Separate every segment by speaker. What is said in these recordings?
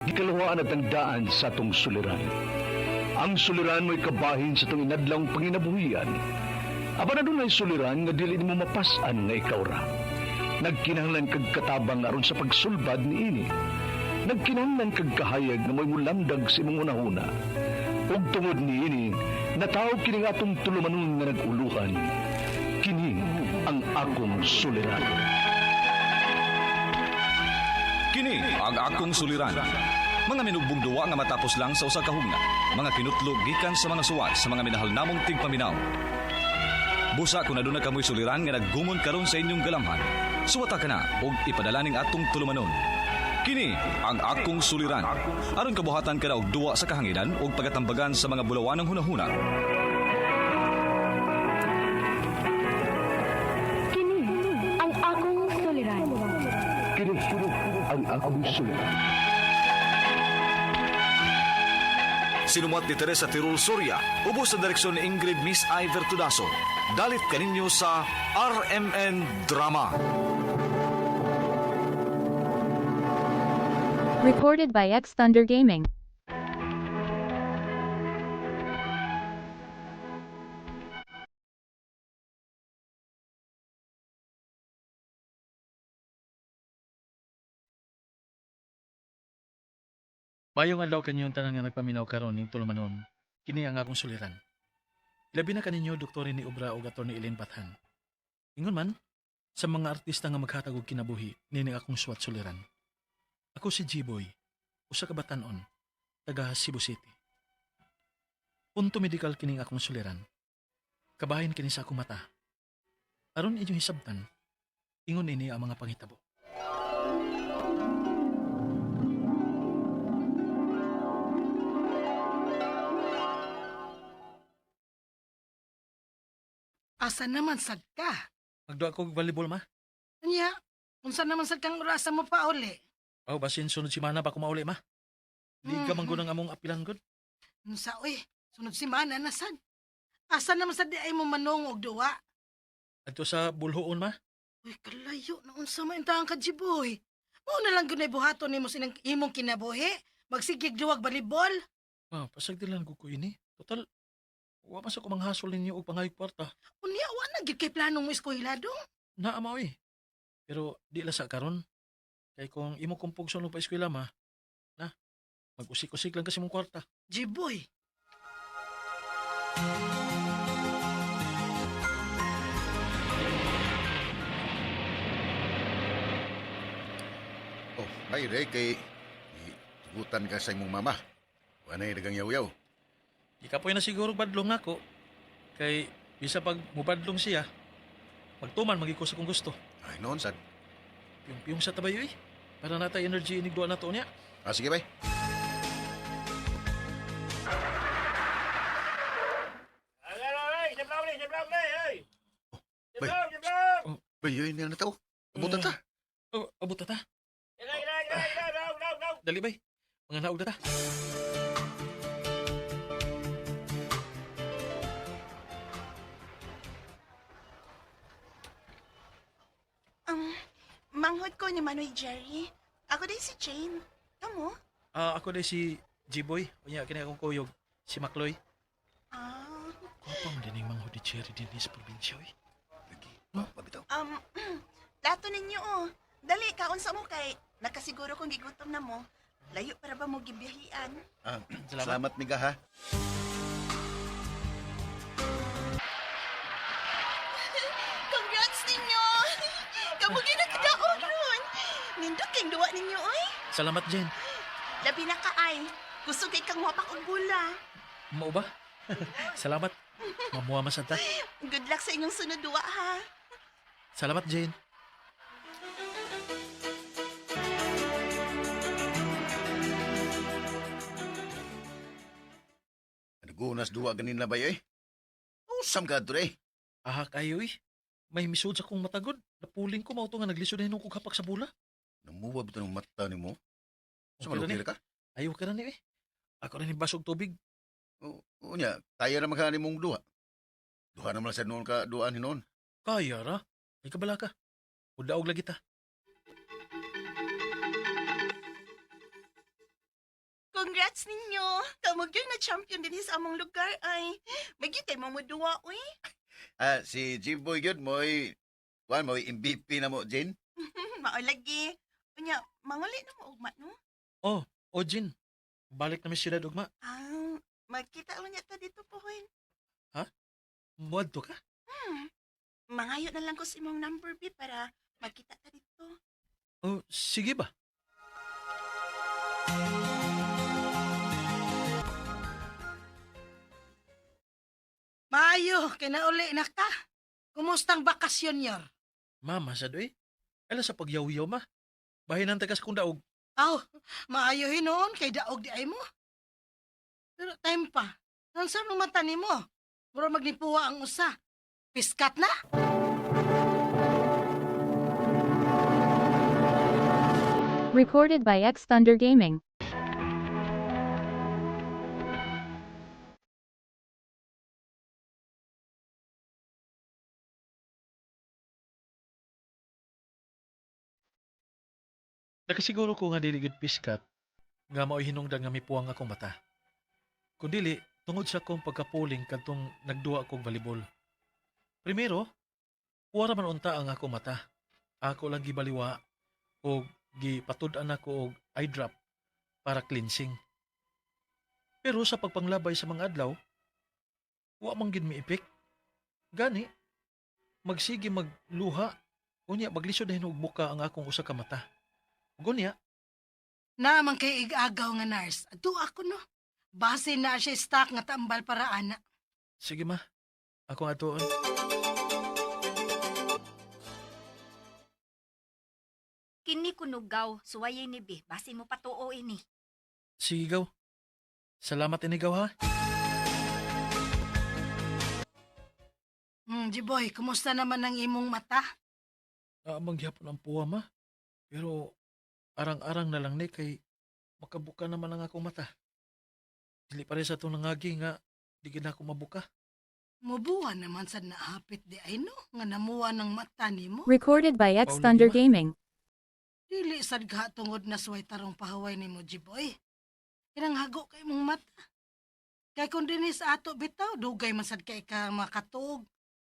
Speaker 1: Gikalawaan at ang daan sa atong suliran. Ang suliran mo'y kabahin sa itong inadlang panginabuhian. Aba na doon ay suliran nga dili mo mapasan nga ikaw ra. Nagkinahanglan kag katabang aron sa pagsulbad ni ini. Nagkinahanglan kag kahayag na mo'y mulamdag sa imong unahuna. Ug tungod ni ini, natawag kini nga atong tulumanon nga naguluhan. Kini ang akong suliran.
Speaker 2: Kini ang akong suliran. Mga minugbong duwa nga matapos lang sa usa ka hugna. Mga kinutlog gikan sa mga suwat sa mga minahal namong tigpaminaw. Busa kung aduna kamoy suliran nga naggumon karon sa inyong galamhan, suwata ka na og ipadala ning atong tulumanon. Kini ang akong suliran. Aron kabuhatan ka na og duwa sa kahanginan og pagatambagan sa mga bulawanang hunahuna.
Speaker 3: Kini ang akong suliran.
Speaker 1: Kini ang akong suliran.
Speaker 2: Sinumat ni Teresa Tirul Soria, ubos sa direksyon ni Ingrid Miss Iver Tudaso. Dalit kaninyo sa RMN Drama.
Speaker 4: Recorded by X Thunder Gaming.
Speaker 5: Mayong adlaw kanyong tanan nga nagpaminaw karon ning tulumanon. Kini ang akong suliran. Labi na kaninyo doktorin ni Obra ug Atty. Elaine Bathan. Ingon man sa mga artista nga maghatag og kinabuhi nini akong suwat suliran. Ako si G-Boy, usa ka batan-on, taga Cebu City. Punto medical kining akong suliran. Kabahin kini sa akong mata. Aron inyong hisabtan, ingon ini ang mga panghitabo.
Speaker 6: Asa naman sad ka?
Speaker 5: Magduwa ko og volleyball ma.
Speaker 6: Anya, unsa naman sad kang orasa mo pa uli?
Speaker 5: Aw basin sunod si mana pa ko mauli ma. Di ka man gud ang among apilan gud.
Speaker 6: Unsa oy, sunod si mana na sad. Asa naman sad di ay mo manong og duwa?
Speaker 5: Adto sa bulhoon ma.
Speaker 6: Uy, kalayo na unsa man intang ka Jiboy. Mao na lang gunay buhaton nimo sinang imong kinabuhi. Magsigig duwag volleyball.
Speaker 5: Ah, pasagdilan ko ini. Total, wa man sa ko manghasol ninyo og pangayog kwarta.
Speaker 6: Unya wa na gyud kay planong mo eskwela dong.
Speaker 5: Naa mao eh. Pero di la sa karon. Kay kung imo kong pugson pa eskwela ma, na, mag-usik-usik lang kasi mong kwarta.
Speaker 6: Jiboy.
Speaker 7: Oh, ay, Ray, kay tugutan ka sa imong mama. Wanay dagang yaw-yaw.
Speaker 5: Ikapoy na siguro badlong nako. Kay bisa pag mubadlong siya, magtuman magiko sa kung gusto.
Speaker 7: Ay, noon, sad.
Speaker 5: Piyong sa tabayo eh. Para natay energy inigduan na to niya.
Speaker 7: Ah, sige, bay. Bay, yun na tao. Abutan ta.
Speaker 5: Oh, abot na ta. Dali bay. Mga naog na ta.
Speaker 8: Manghod ko ni Manoy Jerry. Ako din si Jane. Kamu?
Speaker 5: Ako day si G-Boy. Unya, kini akong kuyog. Si Macloy.
Speaker 8: Ah,
Speaker 5: Kapang din yung mga cherry din sa probinsya eh.
Speaker 7: Lagi, pabitaw.
Speaker 8: lato ninyo oh. Dali, kaon sa mo kay nakasiguro kung gigutom na mo. Layo para ba mo gibiyahian?
Speaker 7: Ah,
Speaker 5: Salamat.
Speaker 7: salamat, miga, ha?
Speaker 8: Congrats ninyo! Kamugi na kadaon ron. Nindot kayong duwa ninyo, oy.
Speaker 5: Salamat, Jen.
Speaker 8: Labi na kaay. Gusto kay kang wapak og bula.
Speaker 5: Mao ba? Salamat. Mamuha masad ta.
Speaker 8: Good luck sa inyong sunod duwa, ha?
Speaker 5: Salamat, Jane.
Speaker 7: Nagunas duwa ganin na ba, eh? Usam ka, Dre.
Speaker 5: Kayo eh. May misud sa kong matagod. Napuling ko mauto nga naglisod na kong kapak sa bula.
Speaker 7: Namuwa bito ng mata ni mo. Sa
Speaker 5: Okay,
Speaker 7: malukira ka?
Speaker 5: Ayaw ka na ni eh. Ako rin yung basog tubig.
Speaker 7: Unya, kaya na maghanin mong duha. Duha naman sa noon ka, duhaan ni noon.
Speaker 5: Kaya ra. Ay kabala ka. Udaog lagi ta.
Speaker 8: Congrats ninyo. Kamog yung na-champion din sa among lugar ay. Magitay mo mo duwa, uy.
Speaker 7: Si Jimboy yun mo'y, mo'y MVP na mo, Jin.
Speaker 8: Mao lagi. Unya, manguli na mo ugma, no?
Speaker 5: Oh, Jin. Balik na mi sila ugma.
Speaker 8: Magkita lang niya ta dito po, hoy.
Speaker 5: Muad to ka?
Speaker 8: Mangayo na lang ko sa imong number, B, para magkita ta dito.
Speaker 5: Oh, sige ba?
Speaker 6: Maayo, kinauli na ka. Kumustang bakasyon yor?
Speaker 5: Mama, sa doy. Ala sa pagyaw-yaw ma. Bahin ang tagas kong daog.
Speaker 6: Aw, maayo hinon kay daog di ay mo. Pero time pa. Nang saan ang mata ni mo? Mura magnipuwa ang usa. Piskat na?
Speaker 4: Recorded by X Thunder Gaming.
Speaker 5: Nakasiguro ko nga dili gid piskat nga mao'y hinungdan nga mipuwang akong mata. Kung dili, tungod sa akong pagkapuling kadtong nagduwa akong volleyball. Primero, puwara man unta ang akong mata. Ako lang gibaliwa o gipatud-an ako og eye drop para cleansing. Pero sa pagpanglabay sa mga adlaw, wa man gid miipik. Gani, magsige magluha, unya maglisod na og buka ang akong usa ka mata. Gunya,
Speaker 6: Naman kay igagaw nga nurse. Ato ako no. Base na siya stock nga tambal para ana.
Speaker 5: sige ma, ako nga tuon.
Speaker 9: Kini kunugaw, suwayay ni Bi, basin mo patuo ini.
Speaker 5: Sigaw. Salamat inigaw ha.
Speaker 6: Jiboy, kumusta naman ang imong mata?
Speaker 5: Mangyapon ang puwa ma. Pero arang-arang na lang ni kay makabuka naman ang akong mata. Dili pa rin sa itong nangagi nga di gid na ako mabuka.
Speaker 6: Mubuwa naman sa naapit di ay no. Nga namuwa ng mata ni mo.
Speaker 4: Recorded by X
Speaker 5: Pauli
Speaker 4: Thunder
Speaker 5: Lima.
Speaker 4: Gaming.
Speaker 6: Dili sad ga tungod na suway tarong pahaway ni mo, Jiboy. Inang hago kay mong mata. Kay kung dinis ato bitaw, dugay man sad kay ka makatuog.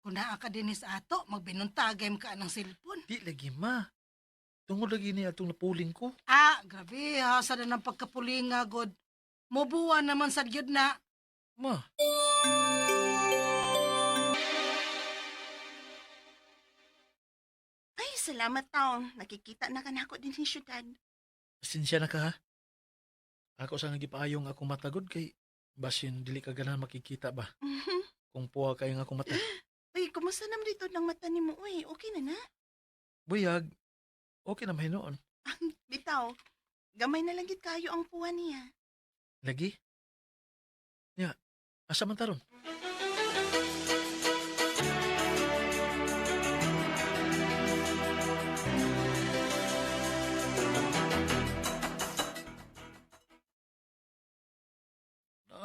Speaker 6: Kung naa ka dinis ato, magbinuntagay mo ka ng cellphone.
Speaker 5: Di lagi ma. Tungod lagi ni atong napuling ko.
Speaker 6: Grabe ha, sada ng pagkapulinga, God. Mubuwa naman sad gyud na.
Speaker 5: Ma,
Speaker 8: Ay, salamat taon. Nakikita na ka na ako din sa syudad.
Speaker 5: pasensya na ka ha. Ako sa nagipayong akong mata god kay basin dili ka ganahan makikita ba kung puwa kayo nga akong mata.
Speaker 8: Uy, kumusta naman dito ng mata ni mo? Uy, okay na na?
Speaker 5: Buyag, okay naman noon.
Speaker 8: Bitaw, gamay na lang gid kayo ang puwa niya.
Speaker 5: Lagi? Ya, asa man taron?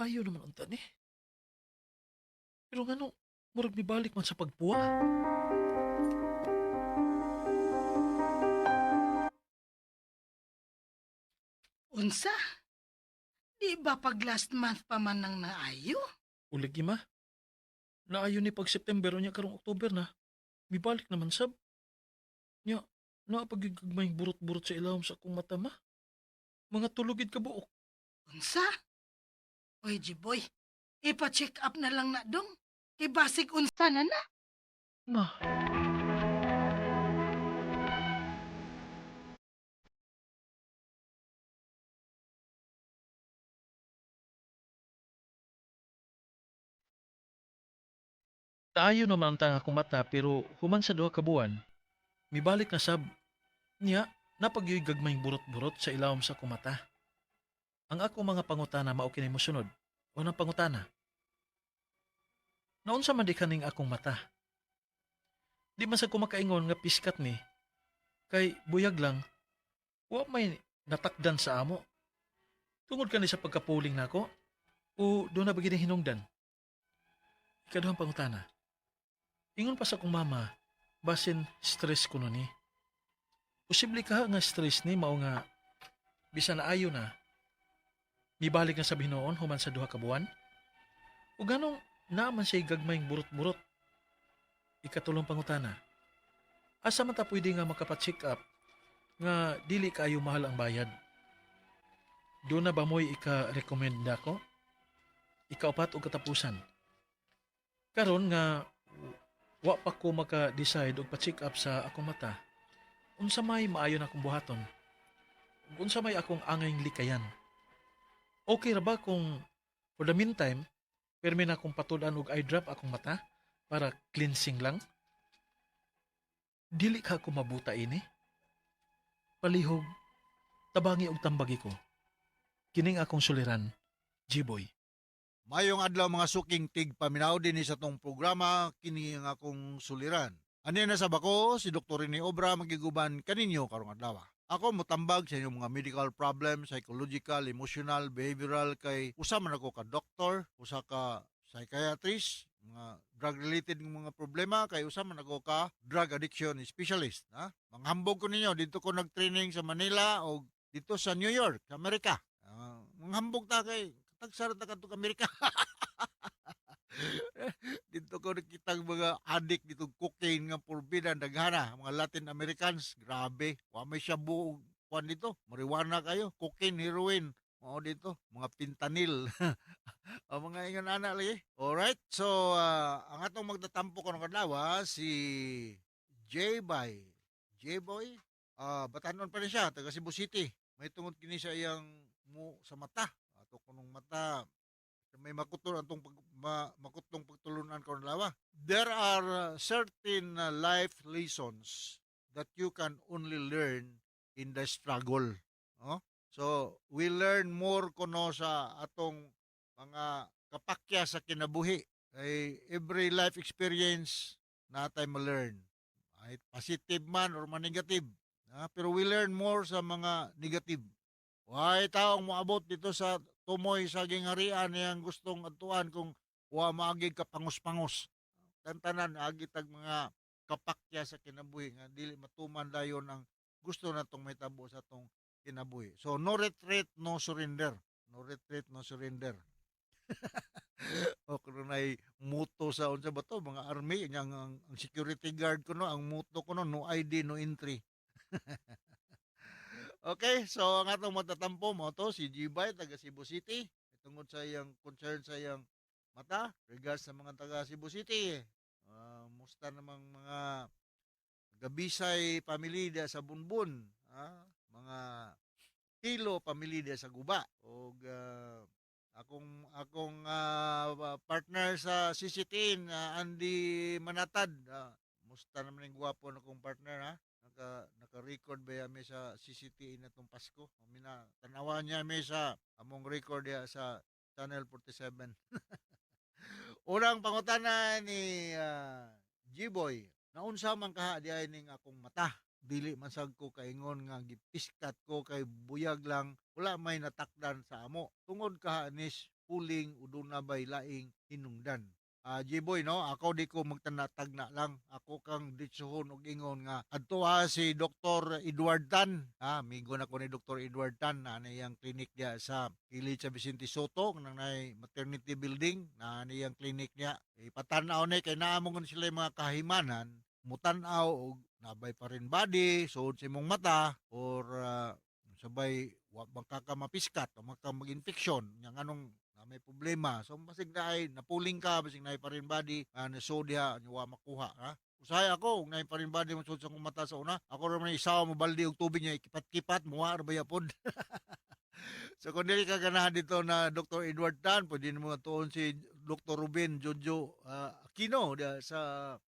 Speaker 5: Ayaw naman unta ni. Pero ngano, murag mibalik man sa pagpuwa.
Speaker 6: Unsa? Di ba pag last month pa man nang naayo?
Speaker 5: Uligi ma. Naayon ni pag September niya karong October na. Mibalik naman sab. Nya, naapagigagmayng burot-burot sa ilawom sa akong mata ma. Mga tulugid ka buok.
Speaker 6: Unsa? Oy, Jiboy, ipa-check up na lang na dong. Kay basig unsa na na.
Speaker 5: Ma. Taayo naman ang akong mata pero human sa duha ka buwan, mibalik na sab. Nya, napagyoy gagmayng burot-burot sa ilawom sa akong mata. Ang ako mga pangutana mao kini mosunod. Unang pangutana. Naunsa man di kaning akong mata? Di man sa kumakaingon nga piskat ni. Kay buyag lang, wa may natakdan sa amo. Tungod kani sa pagkapuling nako o doon na bagay hinungdan. Ikaduhang pangutana. Ingon pa sa akong mama, basin stress ko ni. Posible ka nga stress ni mao nga bisan na ayo na. Mibalik na sa Binoon human sa duha ka buwan? O ganong naaman siya gagmayng burot-burot? Ikatulong pangutana. Asa man ta pwede nga makapacheck up nga dili kaayo mahal ang bayad? Doon na ba mo'y ika-recommend na ko? Ikaupat o katapusan. Karon nga wa pa ko maka-decide og pa-check up sa akong mata. Unsa may maayo na akong buhaton? Ug unsa may akong angayng likayan? Okay ra ba kung for the meantime, permi na akong patudan og eye drop akong mata para cleansing lang? Dili ka ako mabuta ini. Palihog, tabangi og tambagi ko. Kining akong suliran, G-boy.
Speaker 10: Mayong adlaw mga suking tig paminaw din sa tong programa kini nga akong suliran. Ani na sa bako si Dr. Rene Obra magiguban kaninyo karong adlaw. Ako motambag sa inyong mga medical problem, psychological, emotional, behavioral kay usa man ako ka doktor, usa ka psychiatrist, mga drug related ng mga problema kay usa man ako ka drug addiction specialist, ha? Manghambog ko ninyo dito ko nagtraining sa Manila o dito sa New York, sa Amerika. Manghambog ta kay tagsara ta kadto Amerika. Dito ko nakita mga addict dito cocaine nga forbidden daghana mga Latin Americans, grabe. Wa may shabu kuan dito, marijuana kayo, cocaine, heroin, mao dito, mga fentanyl. O mga ingon ana lagi. Alright. So ang atong magtatampo karong adlaw si J-Boy. J-Boy, batanon pa rin siya, taga Cebu City. May tungod kini sa iyang mo sa mata. Ato kunong mata may makutol atong makutlong pagtulunan karon lawa. There are certain life lessons that you can only learn in the struggle. No? So, we learn more kuno sa atong mga kapakya sa kinabuhi. Ay, every life experience natay ma-learn. Ay, positive man or man negative. Pero we learn more sa mga negative. Why taong moabot dito sa tumoy sa gingharian niyang gustong atuan kung wa maagig ka pangus-pangus. Tantanan agitag mga kapakya sa kinabuhi nga dili matuman dayon ang gusto natong mahitabo sa atong kinabuhi. So no retreat, no surrender. No retreat, no surrender. O kuno nay muto sa unsa ba to mga army ang security guard kuno ang muto kuno no ID, no entry. Okay, so ang atong matatampo mo to si G-Boy taga Cebu City. Tungod sa iyang concern sa iyang mata, regards sa mga taga Cebu City. Musta namang mga Gabisay family dia sa Bunbun, mga Kilo family dia sa Guba. O akong partner sa CCT Andy Manatad. Musta naman yung gwapo na kong partner ha? Naka-record ba yami sa CCTV na itong Pasko? Tanawan niya mi sa among record ya sa Channel 47. Unang pangutana ni G-Boy, naunsa man kaha di ay ning akong mata. Dili man sad ko kaingon nga gipiskat ko kay buyag lang, wala may natakdan sa amo. Tungod kaha nis puling uduna bay laing hinungdan. G-Boy, no? Ako di ko magtanatagna lang. Ako kang ditsuhon og ingon nga adto si Dr. Edward Tan. Migo na ko ni Dr. Edward Tan na niyang klinik niya sa Kilid sa Vicente Soto nang nay maternity building na niyang klinik niya. Ipatanaw ni kay naamong sila mga kahimanan, mutanaw og nabay pa rin body, suod sa imong mata or sabay bangka ka mapiskat o mag-infection yang anong may problema. So basig na ay napuling ka, basig na ay pa rin body, nasodya, niwa makuha. Usahay ako, na ay pa rin body, masod sa kong mata sa una. Ako naman isawa mo baldi og tubig niya, ikipat-kipat, muha, arbaya pod. So kung dili ka ganahan dito na Dr. Edward Tan, pwede mo tuon si Dr. Ruben Jojo Aquino sa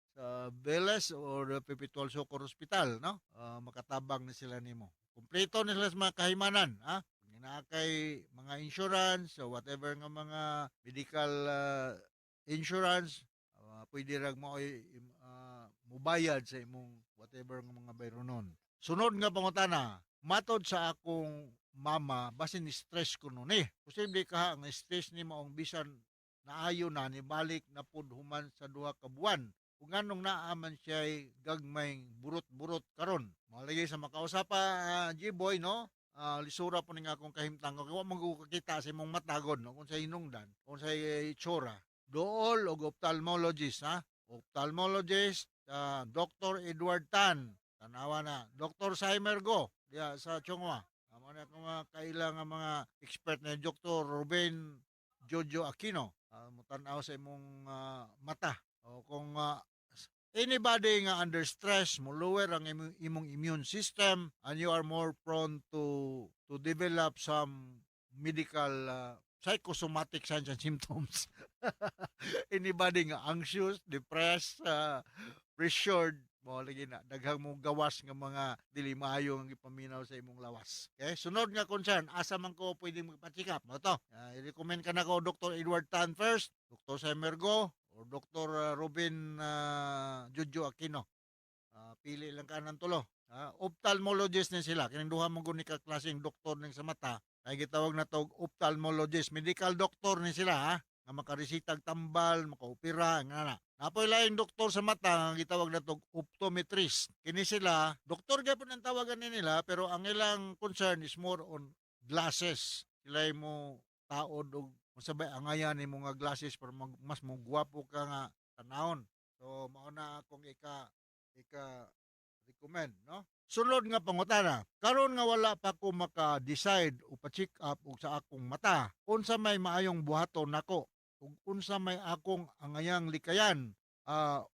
Speaker 10: Veles or Perpetual Soccer Hospital, no? Makatabang na sila nimo. Kompleto na sila sa mga kahimanan, na kay mga insurance o whatever nga mga medical insurance, pwede rag mo mubayad sa imong whatever nga mga bayronon. Sunod nga pangutana, matod sa akong mama, basin stress ko nun Posible ka nga stress ni mo ang bisan naayo na ni balik na pud human sa duha ka buwan. Kung anong naaman siya gagmayng burot-burot karon. Malagay sa makausapa G-Boy, no? lisura po ning akong kahimtang kay wa magkakita sa imong matagon no kung sa hinungdan kung sa itsura dool og ophthalmologist ha ophthalmologist Dr. Edward Tan tanawa na Dr. Simer Go diya sa Chongwa amo na ko mga kaila nga mga expert na Dr. Ruben Jojo Aquino mutanaw sa imong mata o kung anybody nga under stress, mo lower ang imong immune system and you are more prone to develop some medical psychosomatic signs and symptoms. Anybody nga anxious, depressed, pressured, mo lagi na daghang mo gawas nga mga dili maayo nga gipaminaw sa imong lawas. Okay? Sunod nga concern, asa man ko pwedeng magpa-check up mo to. I-recommend ka na ko Dr. Edward Tan first, Dr. Semergo, o Dr. Ruben Jojo Aquino. Pili lang ka ng tulo. Ophthalmologist na sila. Kining duha mo guni ka klaseng doktor ning sa mata. Ay gitawag na tog ophthalmologist. Medical doctor ni sila ha. Nga makaresitag tambal, makaopera, nga na. Napoy laing doktor sa mata, nga gitawag na tog optometrist. Kini sila, doktor gyapon ang tawagan ni nila, pero ang ilang concern is more on glasses. Sila mo taod og masabay angayan ni mga glasses para mas mo gwapo ka nga tanawon. So mao na akong ika recommend no. Sunod nga pangutana, karon nga wala pa ko maka-decide o pa-check up og sa akong mata. Unsa may maayong buhaton nako ug unsa may akong angayang likayan.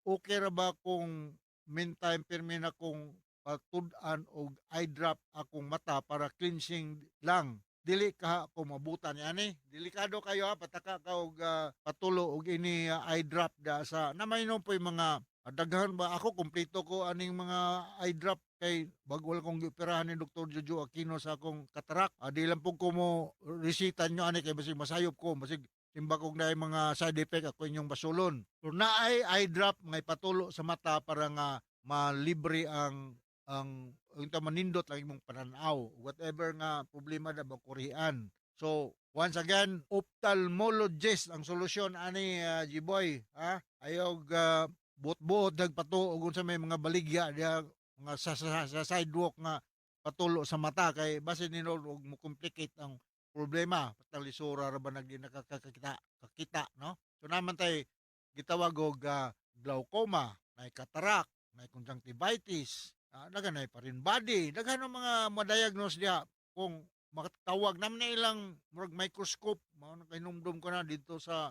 Speaker 10: Okay ra ba kung meantime pirmi na kong patud-an og eye drop akong mata para cleansing lang dili ka ko mabutan yani delikado kayo ha pataka ka og patulo og ini eye drop da sa namaynon po yung mga daghan ba ako kompleto ko aning mga eye drop kay bagwal kong gioperahan ni Dr. Jojo Aquino sa akong katarak di lang po ko mo resitan nyo ani kay basig masayop ko basig timba kog na mga side effect ako inyong basulon so na eye drop ngay patulo sa mata para nga malibre ang unta manindot lang imong pananaw whatever nga problema na makurian. So once again ophthalmologist ang solusyon ani G-boy ha ayog buot-buot nagpatuo og unsa may mga baligya diha mga sa sidewalk nga patulo sa mata kay basin nino og mo complicate ang problema patang lisura ra ba nagdi nakakita no so naman tay gitawag og glaucoma may cataract may conjunctivitis daghan pa rin body daghan ang mga ma-diagnose diha kung makatawag naman na ilang murag microscope mao na hinumdum ko na dito sa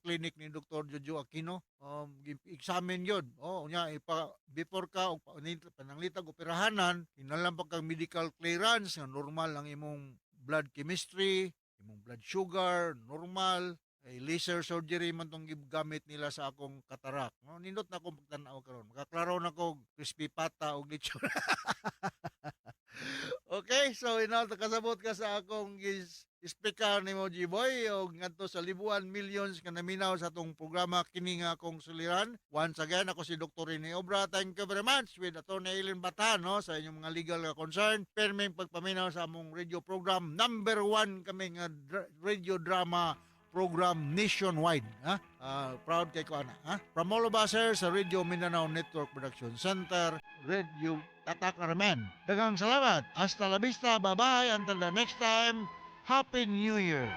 Speaker 10: clinic ni Dr. Jojo Aquino examine yun nya before ka pananglitag operahanan kinahanglan pa kang medical clearance nga normal ang imong blood chemistry imong blood sugar normal laser surgery man tong gamit nila sa akong katarak. No, nindot na akong pagtanaw karon. Makaklaro na ko crispy pata og lechon. Okay, so kasabot ka sa akong speaker ni Moji Boy og ngadto sa libuan millions ka naminaw sa atong programa kini nga akong suliran. Once again ako si Dr. Rene Obra. Thank you very much with Atty. Eileen Batan no sa inyong mga legal concern. Perming pagpaminaw sa among radio program. Number 1 kami nga radio drama program nationwide. Proud kay ko ana. From all of us here sa Radio Mindanao Network Production Center, Radio Tata Carmen. Daghang salamat. Hasta la vista. Bye-bye. Until the next time. Happy New Year.